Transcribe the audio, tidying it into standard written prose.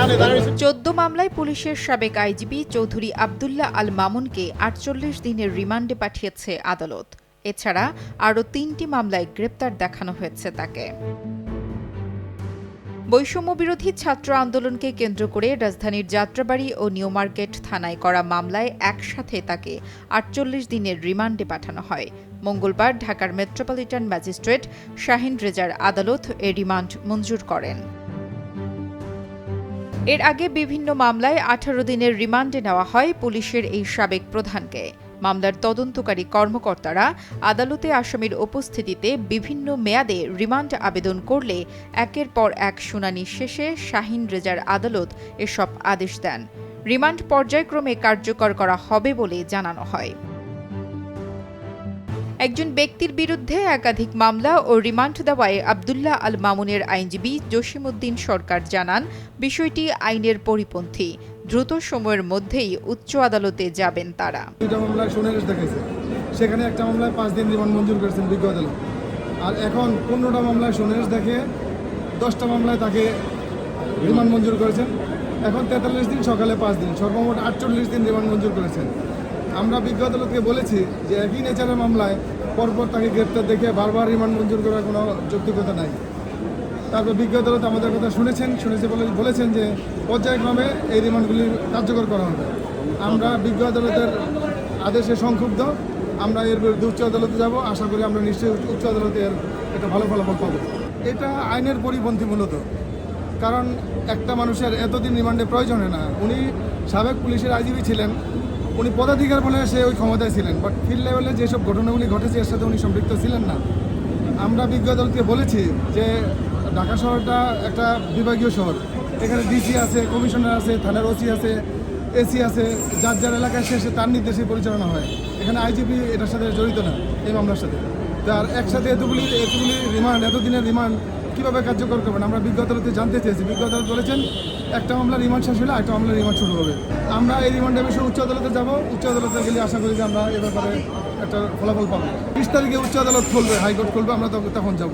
14 মামলায় পুলিশের সাবেক আইজিপি চৌধুরী আব্দুল্লাহ আল মামুনকে 48 দিনের রিমান্ডে পাঠিয়েছে আদালত। এছাড়া আরও 3টি মামলায় গ্রেপ্তার দেখানো হয়েছে তাকে। বৈষম্যবিরোধী ছাত্র আন্দোলনকে কেন্দ্র করে রাজধানীর যাত্রাবাড়ী ও নিউ মার্কেট থানায় করা মামলায় একসাথে তাকে 48 দিনের রিমান্ডে পাঠানো হয়। মঙ্গলবার ঢাকার মেট্রোপলিটন ম্যাজিস্ট্রেট শাহিন রেজার আদালত এ রিমান্ড মঞ্জুর করেন। এর আগে বিভিন্ন মামলায় 18 দিনের রিমান্ডে নেওয়া হয় পুলিশের এই সাবেক প্রধানকে। মামলার তদন্তকারী কর্মকর্তারা আদালতে আসামির উপস্থিতিতে বিভিন্ন মেয়াদে রিমান্ড আবেদন করলে একের পর এক শুনানি শেষে শাহিন রেজার আদালত এসব আদেশ দেন। রিমান্ড পর্যায়ক্রমে কার্যকর করা হবে বলে জানানো হয়। একজন ব্যক্তির বিরুদ্ধে একাধিক মামলা ও রিমান্ড দেওয়ায় আব্দুল্লাহ আল মামুনের আইনজীবী জসিমউদ্দিন সরকার জানান, বিষয়টি আইনের পরিপন্থী। দ্রুত সময়ের মধ্যেই উচ্চ আদালতে যাবেন তারা। দুইটা মামলায় শুনানি দেখেছে, সেখানে একটা মামলায় 5 দিন রিমান্ড মঞ্জুর করেছেন বিজ্ঞ আদালত। আর এখন 15টা মামলায় শুনানি দেখে 10টা মামলায় তাকে রিমান্ড মঞ্জুর করেছেন। এখন 43 দিন, সকালে 5 দিন, সর্বমোট 48 দিন রিমান্ড মঞ্জুর করেছেন। আমরা বিজ্ঞ আদালতকে বলেছি যে একই নেচারের মামলায় পরপর তাকে গ্রেপ্তার দেখে বারবার রিমান্ড মঞ্জুর করার কোনো যৌক্তিকতা নাই। তারপর বিজ্ঞ আদালত আমাদের কথা বলেছেন যে পর্যায়ক্রমে এই রিমান্ডগুলি কার্যকর করা হবে। আমরা বিজ্ঞ আদালতের আদেশে সংক্ষুব্ধ। আমরা এর বিরুদ্ধে উচ্চ আদালতে যাব। আশা করি আমরা নিশ্চয়ই উচ্চ আদালতের একটা ভালো ফলাফল পাবো। এটা আইনের পরিপন্থী মূলত, কারণ একটা মানুষের এতদিন রিমান্ডে প্রয়োজন হয় না। উনি সাবেক পুলিশের আইজিপি ছিলেন, উনি পদাধিকার বলে সে ওই ক্ষমতায় ছিলেন, বাট ফিল্ড লেভেলে যেসব ঘটনাগুলি ঘটেছে এর সাথে উনি সম্পৃক্ত ছিলেন না। আমরা বিজ্ঞ আদালতকে বলেছি যে ঢাকা শহরটা একটা বিভাগীয় শহর, এখানে ডিসি আছে, কমিশনার আছে, থানার ওসি আছে, এসি আছে, যার যার এলাকায় সে তার নির্দেশে পরিচালনা হয়। এখানে আইজিপি এটার সাথে জড়িত না এই মামলার সাথে। তার একসাথে এতগুলি রিমান্ড, এতদিনের রিমান্ড কীভাবে কার্যকর করবেন আমরা বিজ্ঞ আদালতে জানতে চেয়েছি। বিজ্ঞ আদালত বলেছেন একটা মামলা রিমান্ড শেষ হলে একটা মামলা রিমান্ড শুরু হবে। আমরা এই রিমান্ডের বিষয়ে উচ্চ আদালতে যাব। উচ্চ আদালতে গেলে আশা করি যে আমরা এ ব্যাপারে একটা ফলাফল পাবো। 20 তারিখে উচ্চ আদালত খুলবে, হাইকোর্ট খুলবে, আমরা তখন যাব।